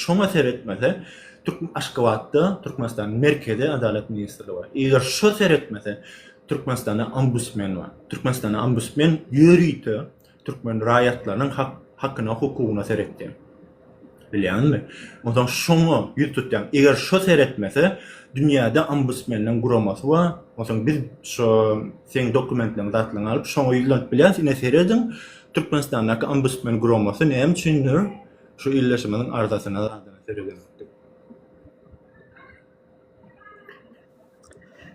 şoňa seretmese Aşgabatda Türkmenistan merkezi adalet ministrligi bar. Eger şo seretmese Türkmenistanda ombudsman bar. Türkmenistanda ombudsman ýörüýte Türkmen raýatlarynyň hakkyna, hukukuna seretdi. Bilýänmi? Ondan şoňa ýüz tutýan. Eger şo seretmese dünýäde ombudsmanyň guramasy bar. Ondan biz şo sen dokumentlaryň zatlaryny alyp şoňa ýüzlenip bilýän, ine seredin Türkmenistandaky ombudsman guramasy näme üçindir? Şu illeşmeniň ardasyna seredin.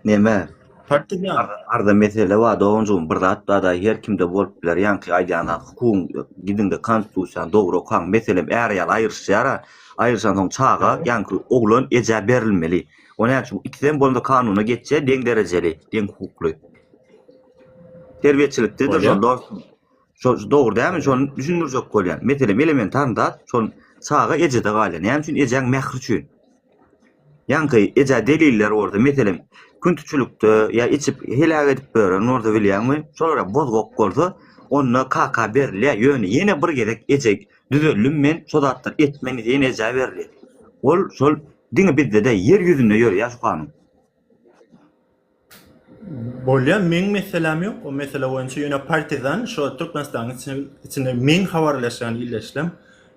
Neme? Partiýa Arda mesele wa doňjum bir zatda da her kimde bolup biler. Ýa-ni aýdýanat hukuk gidinde konstitusiýa dogry okaň meselem ýaly aýyrşýara. Aýyrşan soň çaga ýa-ni oglan eje berilmeli. Onuň üçin ikiden bolanda kanuny geçse deň derejeli, deň hukukly. Terbiýetçilikde de şo dogry dämi? Şonu düşündirjek bolýan. Meselem elementarynda şol çaga ejede galýan. Näme üçin ejeň mähri üçin? Ýa-ni eje deliller orada meselem küntüçülükde ya içip helak edip bören orada bilýänmi? Şolara bozgok bolsa, onda KK berilýär. Ýöne ýene bir gerek ejek düzellim men sodatlar etmeni ýene eje berilýär. Şol diňe bizde de yer ýüzünde ýörýär şu kanun. bolýan meň meselem ýok. O mesele boýunça ýöne partizan şo Türkmenistanyň içinde meň habarlaşan illeşlem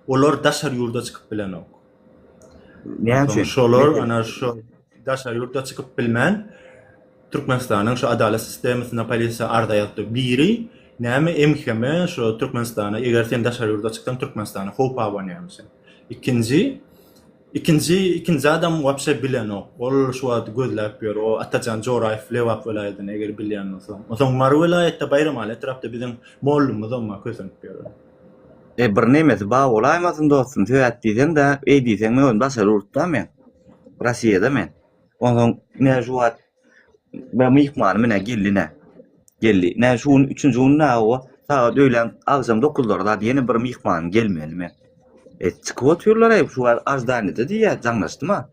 olar daşar ýurda çykyp bilenok. Näme üçin? Şolar ana şo daşar ýurda çykyp bilmän Türkmenistanyň şu adalet sistemisine polisiýa ardaýatdy. Biri näme emkeme şu Türkmenistana eger sen daşar ýurda çyksan Türkmenistana howpa bolýarmyň. İkinci adam wapşe bilen o. Ol şu ad gözläp ýör. O Atacan Joraýew Lewap welaýatyny eger bilýän bolsa. Oňa Mar welaýatda bayram aly etrapda biziň mollumyz olma kösenip ýör. Bir nemesi ba olaýmasyn dostum. Töýät diýsen de, diýsen men daşar ýurtda men. Russiýada men. Oňa ne juat ben mihmanım mene gelli. Ne şuun 3-nji günä o saat öýlen agşam 9-larda ýene bir mihmanım gelmeli men. Çykyp oturýarlar hep şu ajdanyda diýär, jaňlaşdyma?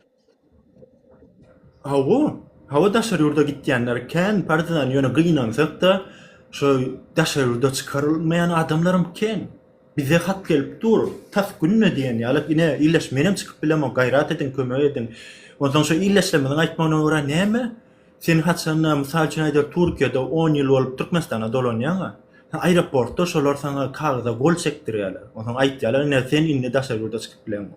Hawa daşar ýurda gitýänler ken partiýan ýöne gynansak-da şo daşar ýurda çykarylmaýan adamlarym ken. Bize hat gelip dur, tas günne diýen ýalyp ine illeşmenem çykyp bilemok, gaýrat edin, kömek edin. Ondan şo illeşlemeniň aýtmagyna görä näme? Sen haçanna mysal üçin aýdar Türkiýede 10 ýyl bolup Türkmenistana dolanýaňa. Aeroportda şolar sana kagda gol çekdirýärler. Ondan aýtýarlar, "Ne sen indi daşar ýurda çykyp bilenok."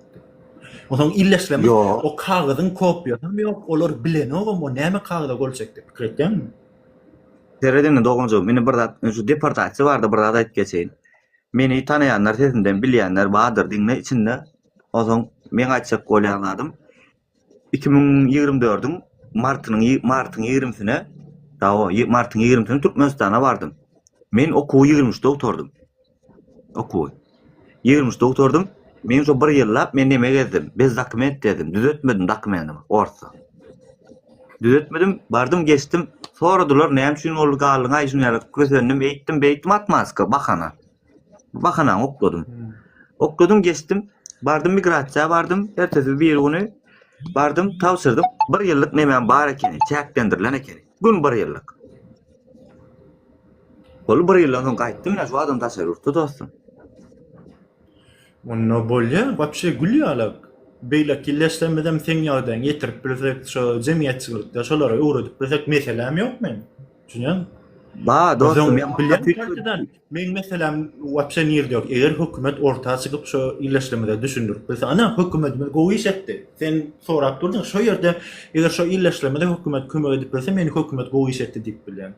Ondan illeşleme o kagdyň kopýasy ýok, olar bilenok, o näme kagda gol çekdi. Kiretdenmi? Seredin dogunjum, meni bir zat şu deportasiýa bardy, bir zat aýdyp geçeýin. Meni tanaýanlar sesinden bilýänler badyr diňne içinde. Ozoň men aýtjak bolýanladym. 2024-iň martyň 20-sine, martyň 20-sine Türkmenistana bardym. Men okuwy 23-de oturdum. Okuwy. 23-de oturdum. Men şo bir ýyllap men neme gezdim? Bez dokument dedim. Düzeltmedim dokumentimi. Orta. Düzeltmedim, bardım geçtim. Soradylar, näme üçin ol galyň aýşyny ýalyp gözendim, beýtdim atmaska bakana. Bakana okudum. Okudum geçtim. Bardım migrasiýa bardım. Ertesi bir günü bardım tawsyrdım. Bir ýyllyk nemem bar ekeni, çäkdendirilen ekeni. Gün bir ýyllyk. Ol bir ýyldan soň gaýtdym, şu adam daşar ýurtda dostum. Onda bolýa, wapşe gülýärler. Beýle killeşlemeden sen ýagdaň getirip bilsek, şo jemgyýetçilikde şolara öwredip bilsek meselem ýok men. Düşünýän? Ba dostum, men meselem wapşe nirde ýok. Eger hökümet ortaga çykyp şo illeşlemede düşündirip bilse, ana hökümetimiz gowy iş etdi. Sen sorap durdyň, şo ýerde eger şo illeşlemede hökümet kömek edip bilse, meni hökümet gowy iş etdi diýip bilýän.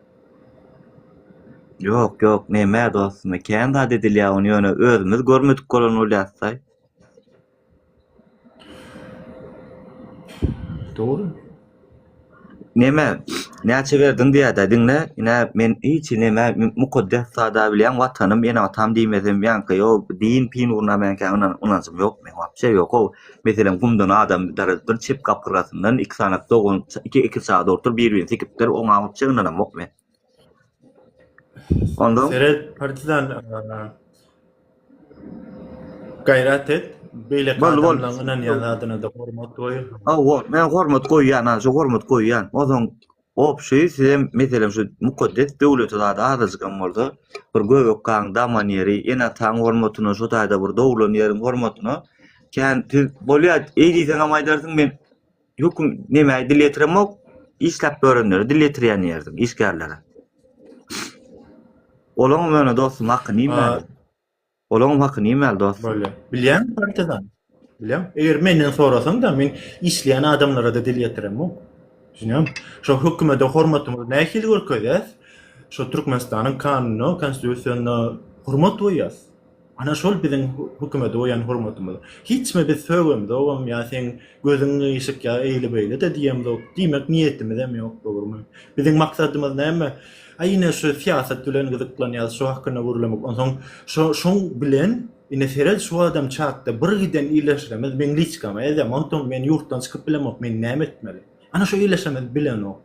Yok, neme dostum, kenda dedilýär ony ýöne özümüz görmedik bolan bolýarsa. Doğru. Neme, näçe berdin diýär diňle, ine men hiç neme mukaddes sada bilýän watanym, ene watam diýmezem ýa-ni ýok, din pin urna men onansym ýok, men wapşe ýok. O meselem gumdan adam daradyr çep kapyrasyndan 2 saat dogun, 2 saat otur bir sekipler oňa wapşe ynanam ýok men. Ondan Seret partizan gaýrat et, beýle adamlaryň ýanadyna da hormat goýur. Men hormat goýýan, şu hormat goýýan. Ozoň opşy sizem meselem şu mukaddes döwlete da azajygan boldy. Bir göbek kaň da manieri, ene taň hormatyny şu taýda bir dowlan ýerin hormatyny Kän bolýar, eýdisen ama aýdarsyň men ýokum näme dil ýetiremok, işläp görenleri dil ýetirýän ýerdim, işgärlere. Olaň mene dostum hakyny nimäli? Olaň hakyny nimäli dostum? Böyle. Bilýän partidan. Bilýän. Eger menden sorasaň da men işleýän adamlara da dil ýetiremok. Düşünýän. Şo hökümete hormatymyzy nähili görkezýäs? Şo Türkmenistanyň kanuny, konstitusiýasyna hormat goýýas. Ana şol biziň hökümete goýan hormatymyz. Hiçme biz söwgemde ogam ýa sen gözüňi ýyşyk ýa eýli beýle de diýemdik. Diýmek niýetimiz hem ýok dogrymy. Biziň maksadymyz näme? Aýyna şu siýasat bilen gyzyklanýar, şu hakyna gurulamak. Onsoň şoň bilen ine serel şu adam çakda bir giden iýleşmez. Men liçkama edem, ondan men ýurtdan çykyp bilemok, men näme etmeli? Ana şu iýleşmez bilen o.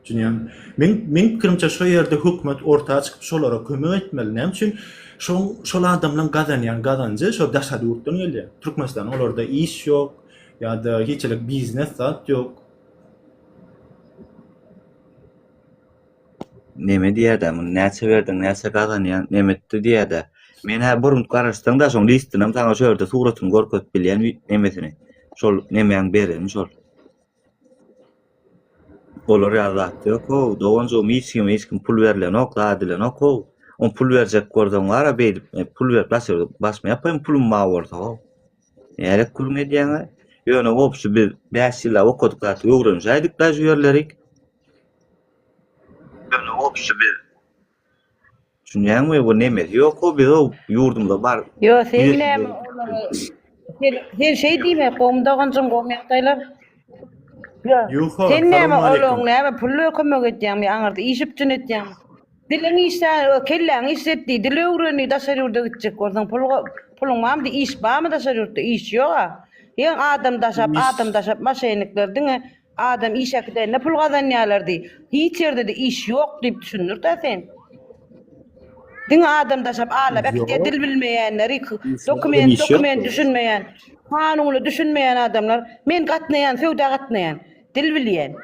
Düşünýän. Men pikirimçe şu ýerde hökümet ortağa çykyp şolara kömek etmeli. Näme üçin? Şol adamlaryň gazanýan gazancy şo daşa ýurtdan gelýär. Türkmenistan olarda iş ýok, ýa-da hiçlik biznes zat ýok. Näme diýärdim? Näçe berdiň, näçe gazanýan, nämetdi diýärdi. Men ha burun garaşdyň da şoň listinim taňa şu ýerde suratyny görkezip bilýän nämesini. Şol nämeň beren şol. Olar ýazatdy. Ko, doganjo miskim pul berilenok, adilenok. On pul berjek gördüň gara beýlip, pul berip basma ýapaýyn pulum ma bolsa. Ýa-da pul ne diýäňe? Ýöne opşy bir 5 ýyl okudyk da öwrenýädik da şu ýerlerik. Ýöne opşy bir düşünýäňmi bu näme? Ýok, o bir ýurdumda bar. Yo, sen näme sen şey diýme, gomdaganjyň gomýakdaýlar. Yo, sen näme olaň näme puly kömek etýäňmi, aňarda işip etýäňmi? Dileň işe, kelläň işetdi, dil öwreni daşary ýurda gitjek bolsaň pulun mamdy iş barmy daşary ýurda iş ýok. Ýa adam daşap maşeniklerdiň adam işekde ne pul gazanýarlardy. Hiç ýerde de iş ýok diýip düşünür da sen. Diň adam daşap alap, äkde dil bilmeýänleri, dokument düşünmeýän, kanuny düşünmeýän adamlar, men gatnaýan, söwda gatnaýan, dil bilýän.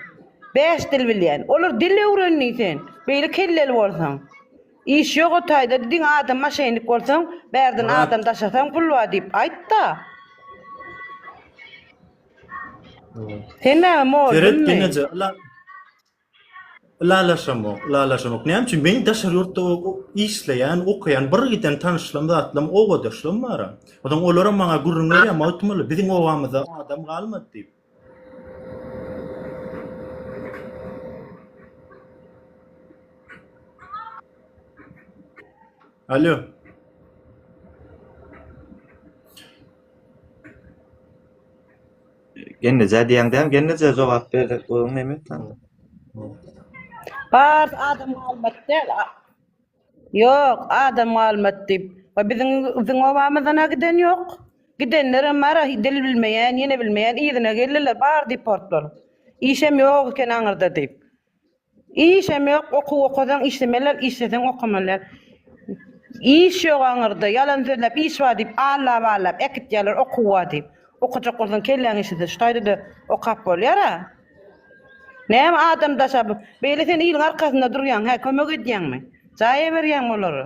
5 dil bilýän. Olar dil öwrenýär sen. Beýle kelleli bolsaň. İş ýok otaýda diň adam maşenik bolsaň, berden adam daşasaň pul bar diýip aýtda. Sen näme mol? Seret genece lalaşamak. Näme üçin men daşary ýurtda işleýän, okuyan, bir giden tanışlym zatlam o godaşlym bar. Odan olara maňa gurrunlar ýa mawtmaly. Biziň owamyzda adam galmady diýip. Alo. Genneje diýäňdäm, genneje jogap berdik bu näme? Bar adam almatdy. Yok, adam almatdy. Wa biziň owamyzdan giden ýok. Gidenler mara dil bilmeýän, ýene bilmeýän, ýygyna gelirler bar diýip portlar. İşem ýok eken aňyrda diýip. İşem ýok, okudan işlemeler, işlesen okumalar. İş ýok aňyrda, ýalan söýläp iş bar diýip, allap, ekitýärler okuwa diýip. Okujak bolsaň kelläň işide, şaýda da okap bolýar ha. Näme adam daşap, beýle sen ýylyň arkasynda durýan, ha kömek edýänmi? Jaýa berýän bolary.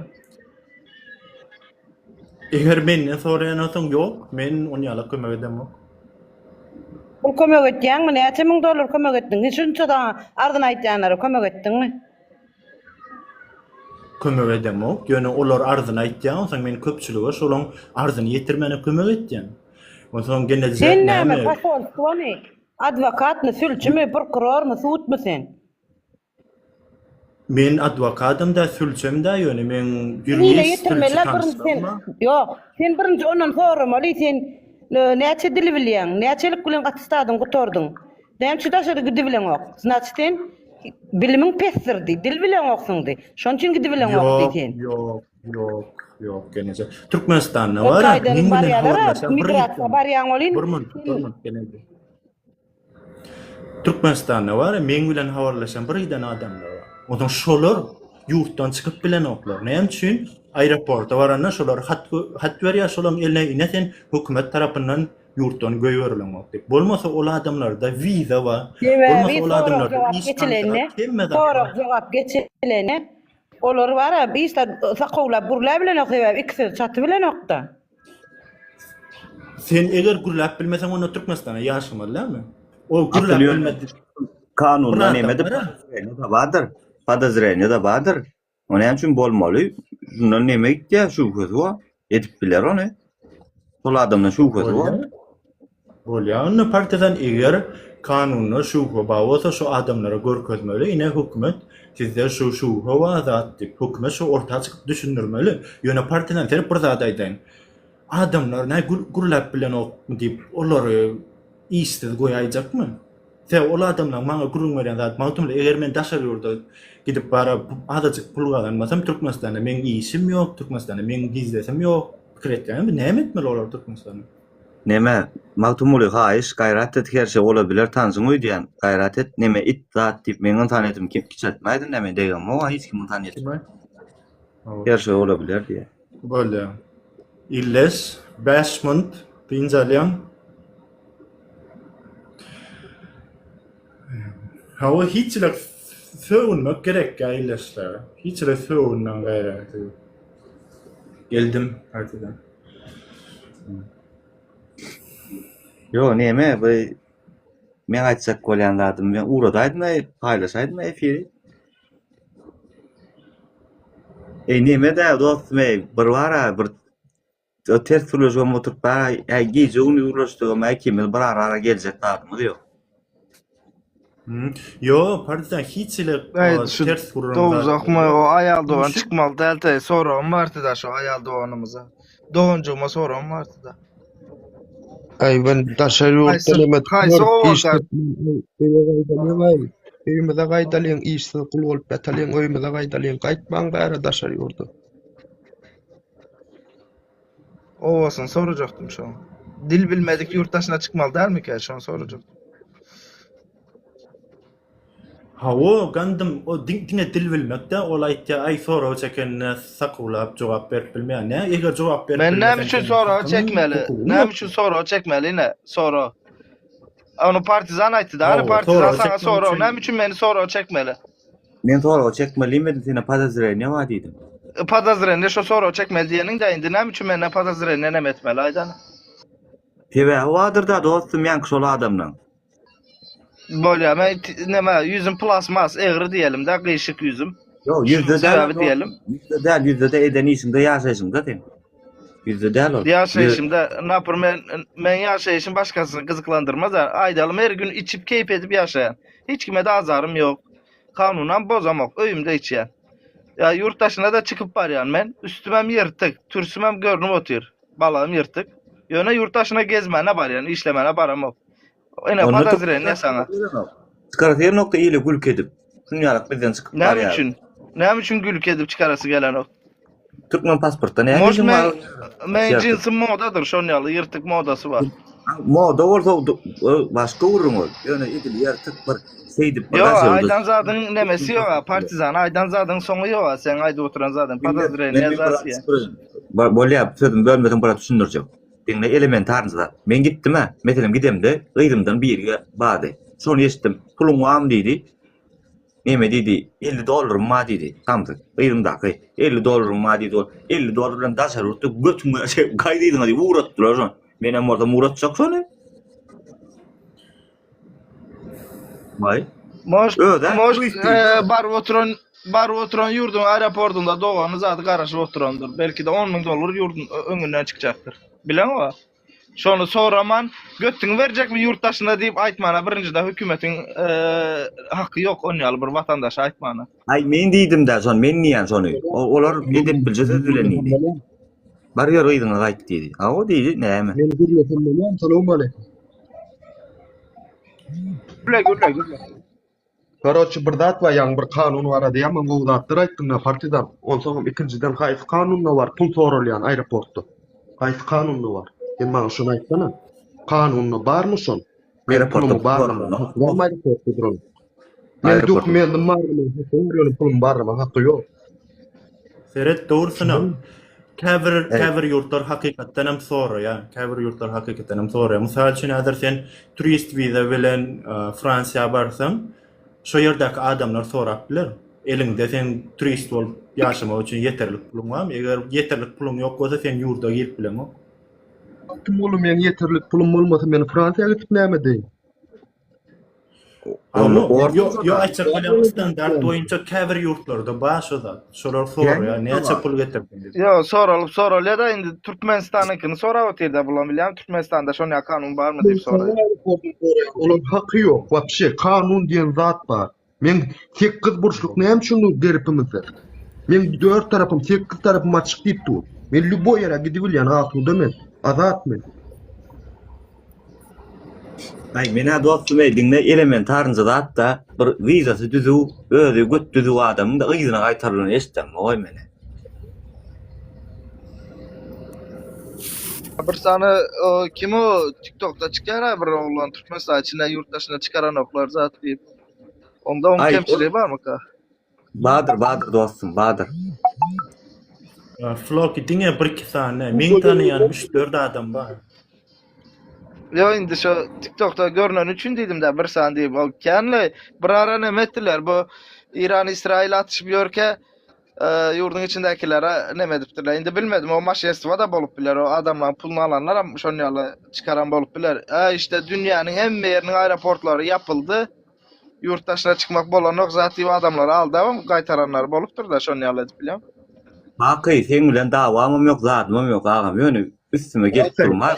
Eger menden soraýan olsaň ýok, men onu ýala kömek edemok. Bu kömek etýänmi? Näçe $1000 kömek etdiň? Şunça da ardan aýtýanlara kömek etdiňmi? Kömek edemok. Ýöne olar arzyny aýtýan, soň men köpçüligi şolaň arzyny ýetirmene kömek etýän. Onsoň genelde sen näme pasolstwany? Adwokatmy, sülçümi, prokurormy, suwtmy sen? Men adwokatym da, sülçüm da, ýöne men jurist. Ýok, sen birinji ondan soramaly, sen näçe dil bilýän, näçelik bilen gatstadyň, gutordyň. Näçe daşary gidi bilen ok. Znaçy sen bilimiň pesdirdi, dil bilen oksuňdy. Şoň üçin gidi bilen ok diýsen. Yok, genece. Türkmenistanda var, men bilen habarlaşan migrasiýa barýan bolyn. Genece. Türkmenistanda var, men bilen habarlaşan bir giden adamlar var. Odan şolar ýurtdan çykyp bilen oklar. Näme üçin? Aeroporta baranda şolar hat berýär, şolam eline inesen hökümet tarapyndan ýurtdan göýberilen ok. Bolmasa ol adamlarda viza var. Bolmasa ol adamlarda iş tanşyryp Soraq jogap geçelene. Olar bara biz de sakowla burla bilen okýar, ikisi çaty bilen okda. Sen eger gurlap bilmesen onu Türkmenistan'a yaşamalı değil mi? O gurlap Atılıyor. bilmedi. Kanundan Burada emedi var ha? podozrenie da bardyr. Podozrenie da bardyr. Onuň üçin bolmaly. Şundan neme gitdi? Şubhasy var. Edip biler onu. Sol adamdan şubhasy var. Bolýar. Onu partiýadan eger kanuny şubha bar bolsa şu adamlara görkezmeli. Ine hökümet sizde şu şubha wazat diýip hökümet şu ortaga çykyp düşündirmeli. Ýöne partiýadan terip bir zat aýdaýyn. Adamlar ne gurlap bilen ok diýip olary iýsiz goýaýjakmy? Sen ol adamlar maňa gurulmaýan zat, maňa eger men daşar ýurda gidip bara azajyk pul gazanmasam Türkmenistanda men işim ýok, Türkmenistanda men gizlesem ýok. Pikir etýän näme etmeli olar Türkmenistanda? Neme magtumly haýyş gaýrat et her şey olabilir tanzymy diýen gaýrat et neme it zat diýip meni tanýdym kim kiçetmädi neme degen o hiç kim tanýdy. Her şey olabilir diýe. Böyle. İlles, 5 mund, pinjalyan. Hava hiçlik söwünmek gerek ya illesler. Hiçlik söwünden gaýra. Geldim partiýadan. Yo neme bu men aýtsak bolýanlarym men uradaýdym, paýlaşaýdym efiri. Neme de dostum bir wara bir ters sürüjüm oturup bara gece uny uğraşdygym äkimiz bir ara geljek tadymy diýok. Yo, partiýadan hiçlik ters Dowzakma o aýal dogan çykmaly dälte soram bardy da şu aýal doganymyza. Doganjyma soram bardy da. Ay ben daşary ýurtda Kaýsy owakar? Öýümde gaýdalyň işsiz kul bolup ýatalyň, öýümde gaýdalyň gaýtmaň bäri daşary ýurda. Owasyny sorajaktym şu an. Dil bilmedik yurttaşyna çykmaly dälmi ki? Şonu sorajaktym. Hawa gandym o diňe dil bilmekde ol aýtdy ay soraw çekenne sakulap jogap berip bilmeýän. Ne eger jogap berip Men bilmesen näme üçin sen soraw hakyň çekmeli? hukugy Näme ýok. üçin soraw çekmeli ne? Soraw. Onu partizan aýtdy da, Hawa, partizan soraw sana çekmek soraw. üçin- Näme üçin meni soraw çekmeli? Men soraw çekmeliyim dedim sene podozrenie var diýdim. Podozrenie şu soraw çekmeli diýeniň de indi näme üçin meni podozrenie näme etmeli aýdan? Tebe wadyr da dostum ýanky şol adamlaň. Bolýar, men näme yüzüm plasmas egri diýelim de, gyşyk yüzüm. Yo yüzde Sebebi de diyelim. yüzde de eden işinde ýaşaýsyň da sen. Yüzde de ol. Yaşayışımda napır men yaşayışım başkasını kızıklandırmaz. Aydalım her gün içip keyif edip yaşayan. Hiç kime de azarım yok. Kanunan bozamak. Öyümde içeyen. Ya yurttaşına da çıkıp var yani men. Üstümem yırtık. Türsümem görünüm otur. Balağım yırtık. Yöne yurttaşına gezmene var yani. İşlemene baram yok. Ene padazire ne sana? Çıkartır nokta ile gülk edip. Şunu yarak bizden çıkıp var Ne ya. için? Ne için gülük edip çıkarası gelen o? Türkmen pasportta ne Moş işin var? men cinsim modadır. Şonyalı yırtık modası var. Moda olsa başka uğrum ol. Yani idil yırtık bir şeydip. Yo aydan zadın nemesi yok. Partizan aydan zadın sonu yok. Sen ayda oturan zadın. Padazire ne zası ya. Böyle yapsaydım bölmeden bana düşündüreceğim. Dinle elementarınızda. Ben gittim ha. Mesela gidem de gıydımdan bir yere bağdı. Sonra geçtim. Pulun var mı dedi. Neme dedi. $50 ma dedi. Tamdı. Gıydımda. $50 ma dedi. $50'dan daşar urttu. Götümü kaydıydın hadi. Uğrattılar sonra. Benim orada uğratacak sonra. Vay. Moş Öyle, moş bu istiyor. bar oturan yurdun aeroportunda doğanı zaten karşı oturandır. Belki de $10.000 yurdun önünden çıkacaktır. Bilen o. Şonu soraman götün verecek mi yurttaşına deyip aytmana birinci de hükümetin hakkı yok onyalı bir vatandaş aytmana. Ay men diýdim da son men niýen sonu. Olar edip biljese dilenidi. Bar ýer gıydığına gaýt diýdi. Ha o diýdi näme? Men gürlesin bilen salam aleykum. Güle. Karoçy bir zat var, ýa bir kanun var diýär, men bu zatlar aýtdym da partiýadan. Olsa ikinciden haýsy kanunna var, pul sorulýan aeroportda. Haýsy kanunna var. Men maňa şunu aýtdana. Kanunna barmy şon? Aeroportda barmy? Var aeroportda duran. Men dokumentim barmy? Pulum barmy? Hakkı ýok. Seret doğrusuna. Käbir yurtlar hakykatdan hem sonra ya. Käbir yurtlar hakykatdan hem sonra. Mysal üçin häzir sen turist viza bilen Fransiýa barsaň, şo ýerdäki adamlar sorap biler. Elinde sen turist bolup ýaşamak üçin yeterlik pulun barmy? Eger yeterlik pulun ýok bolsa sen ýurda gelip bilen o. Tüm oğlum men yeterlik pulum bolmasa meni Fransiýa gitip näme deýin? Onu Yo açık bilen standart boyunca käbir ýurtlarda başyda. Şolar sor ya, näçe pul getirdin? Yo soralyp ya da indi Türkmenistanykyny sorap ötürde bulan bilýän Türkmenistanda şonýa kanun barmy diýip soraýar. Onun hakkı yok. Vapşe kanun diyen zat var. Men 8 burçluk näme şunu deripimizde. Men 4 tarafım 8 tarafım açık diýip dur. Men lübo ýere gidip bilýän asuda men. Azat men. Ay mena dostum dinle elementarınca da hatta bir vizası düzü özü göt düzü adamın da ýygyna gaýtarylyny eşitdim oý mene. Bir sany kim o TikTok'ta çıkar bir oğlan Türkmenistan içinde yurt dışına çıkaran oklar zat diýip. Onda onun Ay, kemçiliği barmy ka? Badır dostum, Badır. Floki diňe bir iki tane, men tanıyan 3-4 adam bar. Yo indi şu TikTok'ta görünen üçün dedim de bir saniye deyip o kendileri bir ara ne ettiler bu İran İsrail atışıp yorke yurdun içindekilere ne mediptiler indi bilmedim o maşyestiva da bolup biler o adamla pulunu alanlar ama şonyalı çıkaran bolup biler işte dünyanın hem yerinin aeroportları yapıldı yurttaşına çıkmak bolan ok zaten o adamları aldı ama kaytaranlar boluptur da şonyalı edip bilem. Bakay sen bilen dawamam yok, zatymam yok agam. Ýöne üstüme gelip durma.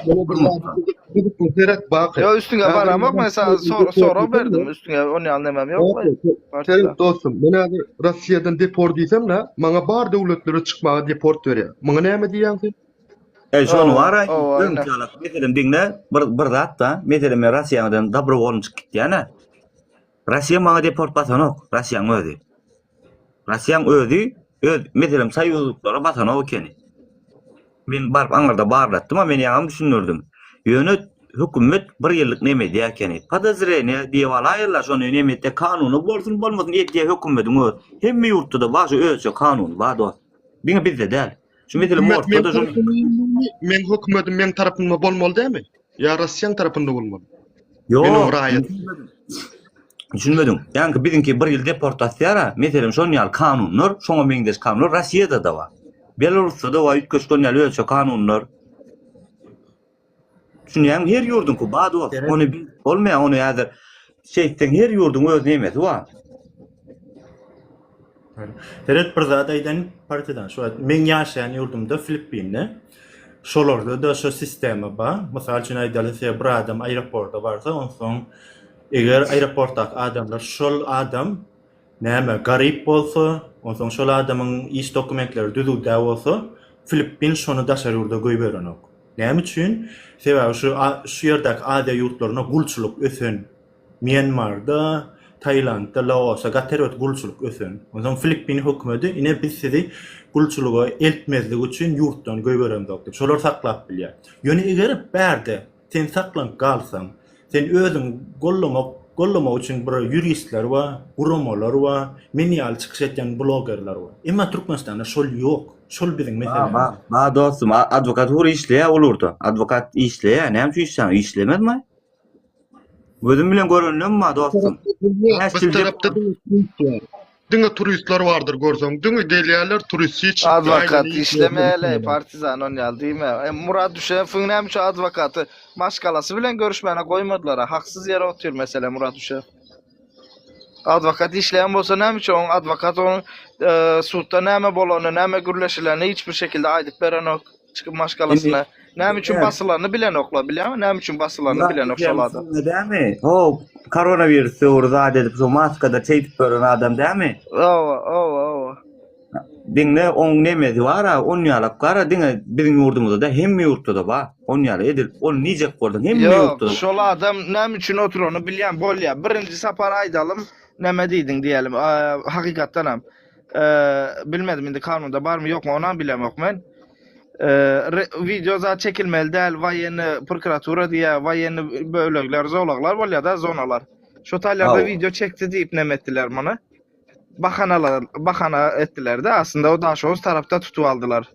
Gidip direkt bak. Yo üstüne baramak mesela soru verdim üstüne onu anlamam yok mu? Senin dostum, men hazır Russiýadan deport diýsem la, maňa bar döwletlere çykmaga deport berýär. Maňa näme diýýän sen? Şonu wara, aynen. ýönçalak meselem diňle bir zat da, meselem men Russiýadan dobrovolny çykyp gitýän. Russiýa maňa deport basanok, Russiýaň özü. Russiýaň özü, meselem saýyuzluklara basanok ekeni. Men barp aňarda barlatdym, men ýagam düşünürdim. Ýöne hökümet bir ýyllyk näme diýäkeni. Podozrenie diýip alaýarlar şonu näme kanuny bolsun bolmasyn diýip hökümetiň öz. Hemme ýurtda başy özçe kanuny bar dost. Diňe bizde däl. Şu meselem ortada şonu Men hökümetim men tarapymda bolmaly dämi? Ya Russiýaň tarapynda bolmaly. Yo, Benim raýat. düşünmedim. Yani bizimki bir yıl deportasiýara, meselem şonýal kanunlar, şoňa meňdeş kanunlar Russiýada da bar. Belarusda da bar, ýetkeşkenler ölçe kanunlar. Şunýam her ýurdunky bar dost. Onu bolmaýan onu ýazır. Şeýten her ýurdun öz nemesi bar. Heret bir zat aýdan partidan şu men ýaşaýan ýurdumda Filippinne. Şolarda da şu sistemi bar. Mysal üçin aýdalysy bir adam aeroportda barsa, onsoň eger aeroportdak adamlar şol adam näme garyp bolsa, onsoň şol adamyň iş dokumentleri düzgün bolsa, Filippin şonu daşary ýurda goýup berenok. Näme üçin? Sebäbi şu ýerdäki ada ýurtlaryna gulçuluk ösen. Myanmarda, Taylandda, Laosda gateröt gulçuluk ösen. Onsoň Filippin hökümeti ine biz sizi gulçuluga eltmezlik üçin ýurtdan goýup berendik diýip. Şolar saklap bilýär. Ýöne eger berde sen saklanıp galsaň, sen özüň gollamak üçin bir juristler we gurumalar we menial çykyş etýän blogerler we. Emma Türkmenistanda şol ýok. Şol biziň meselemiz. Ba dostum, advokatur işleýär olurdy. Advokat işleýär, näme üçin işleýär? İşlemedmi? Gözüm bilen görünýär mi dostum? Biz tarapda diňe turistler vardır görseň. Diňe gelýärler turist hiç Advokat işlemeýärler, partizan onýal diýme. Murat Düşeýewiň näme şu adwokaty maşgalasy bilen görüşmäne goýmadylar. Haksız ýere otur mesele Murat Düşeýew. Advokat işleýän bolsa näme üçin advokat onu suwda näme bolany, näme gürleşilerini hiçbir şekilde aýdyp berenok çıkıp maşgalasyna. Näme üçin basylaryny bilen okla, bilýärmi? Näme üçin basylaryny bilen okşaladı. Näme? O koronavirus urda edip şu maskada çeýip beren adam dämi? Owa. Diňle oň nemesi bara, on ýalap gara diňe biziň ýurdumyzda da hemme ýurtda da bar. On ýaly edil, onu nice gördüň hemme ýurtda da. Şol adam näme üçin oturuny bilýän bolýar. Birinji sapar aýdalym, näme diýdiň diýelim. Hakykatdan ham. Bilmedim indi kanunda barmy ýokmy, onu bilemok men. Video zat çekilmeli däl, waýenni prokuratura diýär, waýenni bölegler, zolaglar bolýar da zonalar. Şu taýlarda video çekdi diýip näme etdiler mana. Bahana ettiler de aslında o daşoz tarafta tutup aldılar.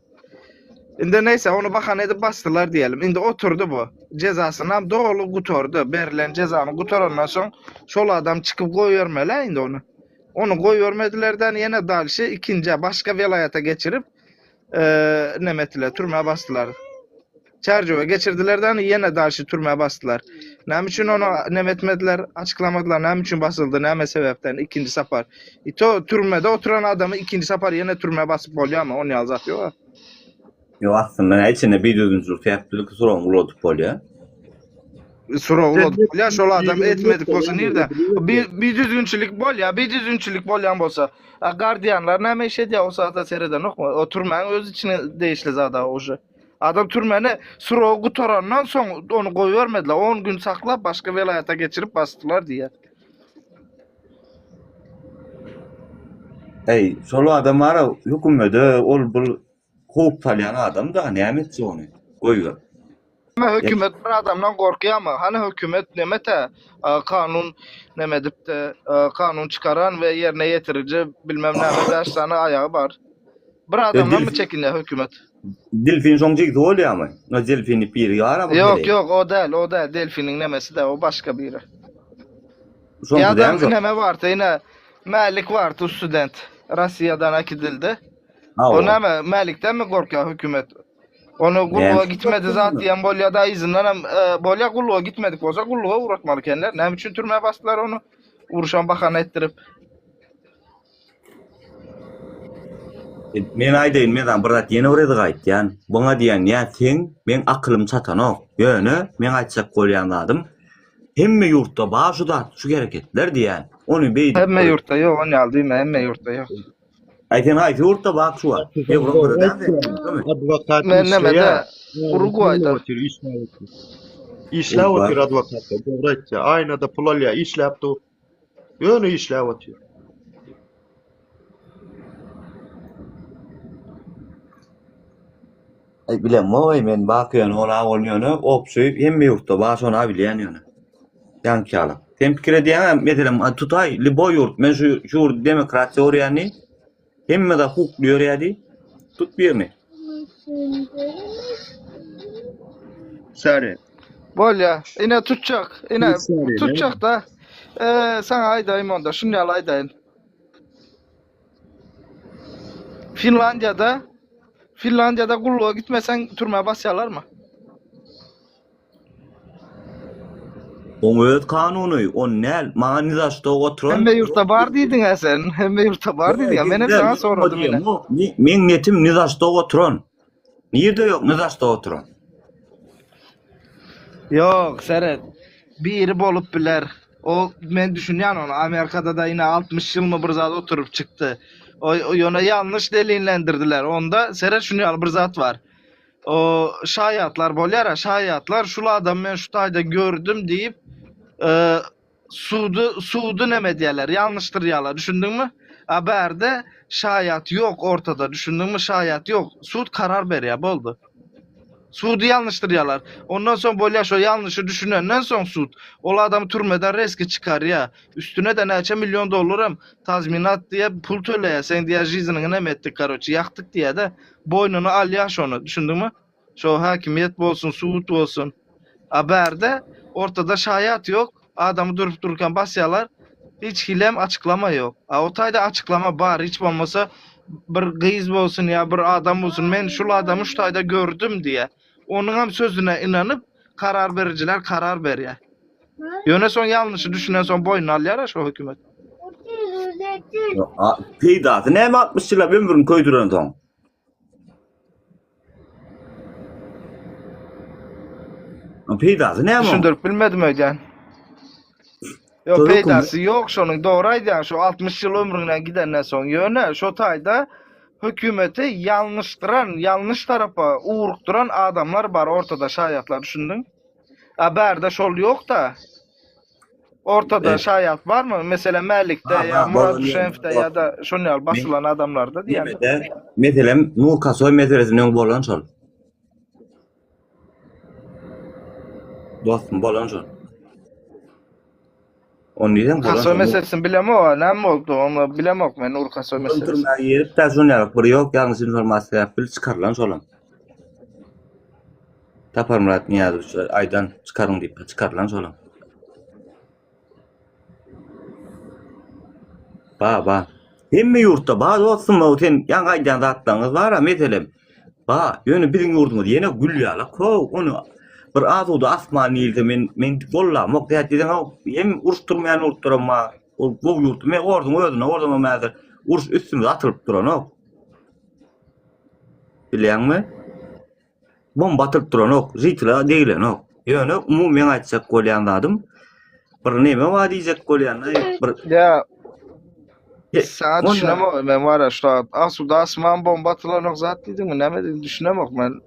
Indi neyse onu bahane edip bastılar diyelim. Indi oturdu bu. Cezasını hem doğru gutordu. Berilen cezanı gutorandan sonra şol adam çıkıp goýýarmela indi onu. Onu goýýarmedilerden yine dalşy ikinci başka velayata geçirip nemetile türmeye bastılar. Çerçeve geçirdilerden yine daşı türmeye bastılar. Nem için onu nemetmediler, açıklamadılar. Nem için basıldı, neme sebepten ikinci sapar. İto türmede oturan adamı ikinci sapar yine türmeye basıp oluyor ama onu yazat yok. Yo aslında içinde bir düzgünçülük yaptırdık sorun buldu polya. Sura oldu. Ya şu adam etmedik olsa nerede? Bir düzgünçülük bol ya, bir düzgünçülük bol yan bolsa. Gardiyanlar neme işe diye o saatte seyreden yok mu? O türmenin öz içine değişli zaten o şey. Adam türmeni sura gutorandan son onu koyuvermediler. 10 gün saklap başka velayete geçirip bastılar diye. Ey, şolu adam ara hükümede ol bu hukuk talyan adam da ne emetsi onu koyuyor. Ama hükümet bir adamdan korkuyor ama hani hükümet nemete kanun nemedip de kanun çıkaran ve yerine getirici bilmem ne ders tane ayağı var. Bir adamdan mı çekiniyor hükümet? Delfin sonucu oluyor ama. O delfini bir yara mı? Yok o değil delfinin nemesi de o başka biri. Son Ya adam adam neme vardı yine Melik vardı student Rusya'dan akidildi. O o. neme Melik'ten mi korkuyor hükümet? Onu kulluğa gitmedi zaten Bolya'da izinden Bolya kulluğa gitmedik olsa kulluğa uğratmalı kendiler. Ne için türmeye bastılar onu? Uğraşan bakan ettirip. Men aydayın men bir yeni orada gayt yani. Bana diyen ya sen men aklım çatan o. Yönü men aytsak koyanladım. Hemme yurtta bazı da şu hareketler diyen. Onu beydi. Hemme yurtta yok onu aldım hemme yurtta yok. Ayten yurtta bak şu var. Evren buradan değil mi? Advokat Men nemede Uruguay'da. İşlev atıyor advokatlar. Doğru aytsa. Ayna da pulolya işlepdi. Yönü işlev atıyor. Ay bilem oy men bakıyorum ona oynuyor. Opsuyup hemme yurtta bazı ona bilen yönü. Yankalı. Sen fikir ediyen mesela tutay libo yurt men şu yurt demokrasiya orayani hemme de hukuk diyor yani tut bir mi? Sare. Bolya yine tutacak. Yine tutacak da sana aydayım onda. Şunu al aydayım. Finlandiya'da kulluğa gitmesen türmeye basyalar mı? O öz kanunu o ne manidaşta oturan. Hemme yurtta var diydin ya sen. Hemme yurtta var diydin ya. Ben hep sana sordum yine. Men netim nidaşta oturan. Niye yok nidaşta oturan? Yok Seret. Biri bolup biler. O ben düşünüyorum onu. Amerika'da da yine 60 yıl mı bir zat oturup çıktı. O yona yanlış delillendirdiler. Onda Seret şunu bir zat var. O şayatlar bolyara şayatlar şulu adam ben şu tayda gördüm deyip suudu neme diyorlar. Yanlıştır diyorlar. Düşündün mü? Haberde şayat yok ortada. Düşündün mü? Şayat yok. Suud karar veriyor. Boldu. Suud'u yanlıştır diyorlar. Ondan sonra bolya şu yanlışı düşünenden sonra Suud. Ola adamı türmeden reski çıkar ya. Üstüne de neçe milyon dolarım tazminat diye pul төлeye. Sen diye jizinin ne ettik karoçi yaktık diye de boynunu al yaş onu. Düşündün mü? Şu hakimiyet olsun, Suud olsun. Haberde ortada şayat yok. Adamı durup dururken basyalar. Hiç hilem açıklama yok. O tayda açıklama var. Hiç olmasa bir kız olsun ya bir adam olsun. Ben şu adamı şu tayda gördüm diye. Onun hem sözüne inanıp karar vericiler karar veriyor. Yöne son yanlışı düşünen son boynunu al yara şu hükümet. Peydatı ne mi 60 yıla ben vurum koyduran tamam. Peydatı ne mi? Düşündürüp bilmedim hocam. Yok peydası yok şunun doğraydı yani şu 60 yıl ömründen gidenden son yöne şu tayda hükümeti yanlış tarafa uğurtturan adamlar var ortada şayatlar düşündün. Haberde şol yok da ortada şayat var mı? Mesela Melik'te ya Murat Şenf'te ya da şunu basılan adamlarda diye. Mesela Nur Kasoy meselesinin bolan şol. Dostum bolan şol. Onu neden bolan şol? Kasoy meselesini bilem o. Ne mi oldu? Onu bilem ok ben Nur Kasoy meselesi. Oturmaya yerip personel bir yok yanlış informasyon yapıp çıkarılan şolam. Tapar Murat Niyazi aydan çıkarın deyip çıkarılan şolam. Ba. Hemme yurtta bazı olsun mu sen yan aydan zatlarınız var ha meselem. Ba, ýöne biziň ýurdumy diýene gül ýala. Ko, onu bir az oldu asman ýerde men bollamok diýen hem uruşturmayan uruşturma. Ol bu ýurtmy men ordum özüne ordum mäzir uruş üstüme atylyp duran Bilýärmi? Bomba atylyp duran Jitla diýilen Ýöne umumy aýtsak bolýandadym. Bir neme var diýjek bolýan. Bir Ya sen düşünemem ben var ya şu asuda asman bomba atılan zat dedim mi? Ne mi düşünemem ben.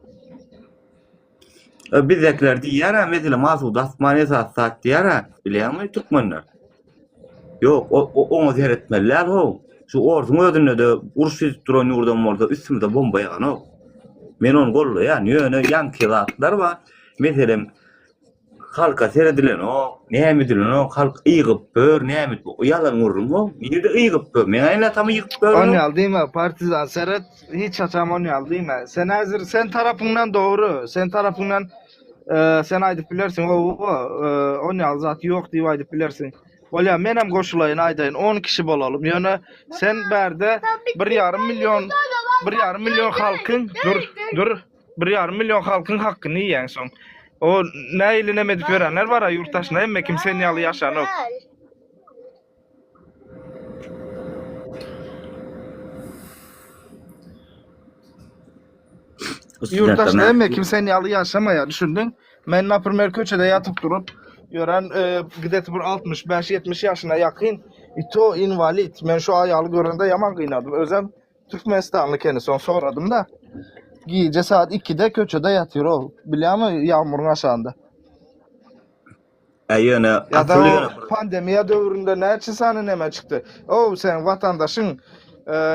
bizekler diýär, mesela Masuda asman esas saat diýär, bilýärmi türkmenler. Yok, onu seyretmeliler Şu ordun ödünne de uruş edip duran ýurdan bolsa üstümde bomba ýagan Men onu gollaýan, ýöne ýanky zatlar var. Meselem halka seyredilen näme dilen halk ýygyp bör, näme ýalan urrum Ýerde ýygyp bör. Men aýna tam ýygyp bör. Onu aldıyma partizan seyret hiç açam onu aldıyma. Sen hazır sen tarafından doğru. Sen tarafından sen aýdyp bilersin onu al zat ýok diýip aýdyp bilersin. Bolýa men hem goşulaýyn aýdaýyn 10 kişi bolalım. Ýöne sen berde 1,5 milyon halkın dur 1,5 milyon halkın hakkını ýýän soň. O näýli neme edip berenler var ýurtdaşyna emme kimseň ýaly ýaşanok. Yurttaşlar emme kimseň ýaly ýaşamaýar düşündün. Men napyrmer köçede yatıp durup gören gideti bir 65-70 yaşına yakın ito invalid. Men şu ayalı görende yaman kıynadım. Özem Türkmenistanlı kendisi soradım da. Gece saat 2'de köçede yatıyor o. Biliyor musun yağmurun aşağında. Ýöne Ya da o pandemiya dövründe ne çısanı neme çıktı. O sen vatandaşın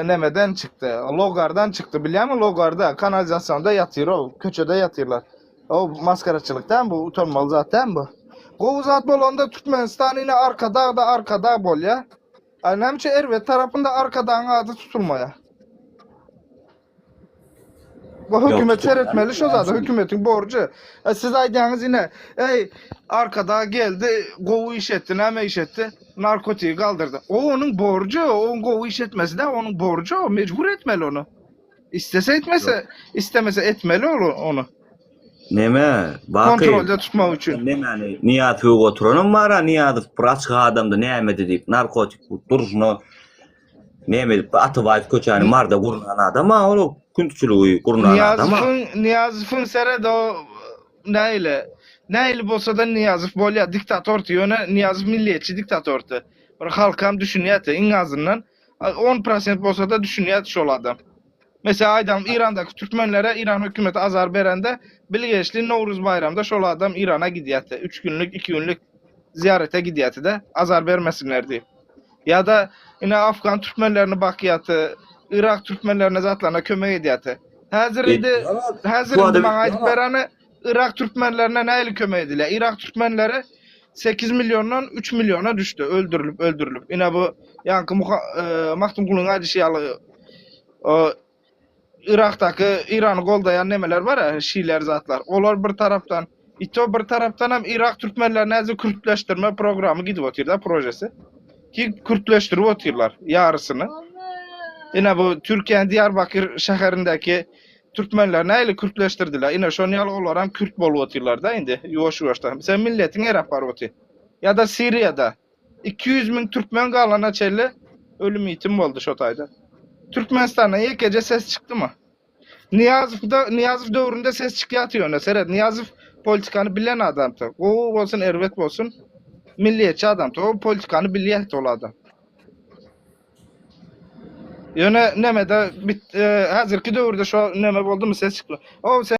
nemeden çıktı. Logardan çıktı biliyor musun? Logarda kanalizasyonda yatıyor o. Köçede yatıyorlar. O maskaraçılıktan bu utanmalı zaten bu. Gowu zat bolanda Türkmenistan ine arkada bol ya. Anamçı Ervet tarafında arkadan adı tutulmaya. Bu hükümet seyretmeli şu zaten hükümetin borcu. Siz aydığınız yine arkada geldi gowu iş etti näme iş etti narkotiği kaldırdı. O onun borcu o gowu iş etmesi de onun borcu o mecbur etmeli onu. İstese etmese istemese etmeli onu. Neme? Kontrolde tutmak için. Neme? Niyat hüg oturanım var niyat praçka adamda näme deyip narkotik duruşunu näme deyip atıbayıp köçäni marda gurunan adam o küntüçülüğü gurunan adam. Niyazıfın sere de o näyle bolsa da Niyazıf bolýa diktator diýene Niyazıf milliyetçi diktatordy. Bir halkam düşünýärdi iň azından 10% bolsa da düşünýärdi şol adam. Mesela adam İran'daki Türkmenlere İran hükümeti azar berende bilgeçli Novruz bayramda şol adam İran'a gidiyatı. 3 günlük 2 günlük ziyarete gidiyatı da azar vermesinler diye. Ya da yine Afgan Türkmenlerini bakıyatı, Irak Türkmenlerine zatlarına kömek ediyatı. Hazır idi bana ait berane Irak Türkmenlerine neyle kömek ediler? Irak Türkmenleri 8 milyondan 3 milyona düştü. Öldürülüp. Yine bu yankı Maktum Kulun Adişiyalı Irak'taki İran'ı goldayan nemeler var ya, Şiiler zatlar. Olar bir taraftan, ito bir taraftan hem Irak Türkmenlerine azı Kürtleştirme programı gidip otuyor projesi. Ki Kürtleştirip otuyorlar yarısını. Yine bu Türkiye'nin Diyarbakır şehrindeki Türkmenler neyle Kürtleştirdiler. Yine şu an yalı olarak Kürt bolu otuyorlar da indi. Yuvaş yuvaşta. Sen milletin Arap var otuyor. Ya da Suriye'de 200 bin Türkmen kalana çelli ölüm eğitim oldu şu tayda. Türkmenistan'a ilk gece ses çıktı mı? Niyazıf dövründe ses çıkıyatıyor ona. Seyret, Niyazıf politikanı bilen adamdı. O olsun Ervet olsun milliyetçi adamdı. O politikanı biliyet ol adam. Yöne neme de hazırki dövrde şu neme oldu mu ses çıktı. O sen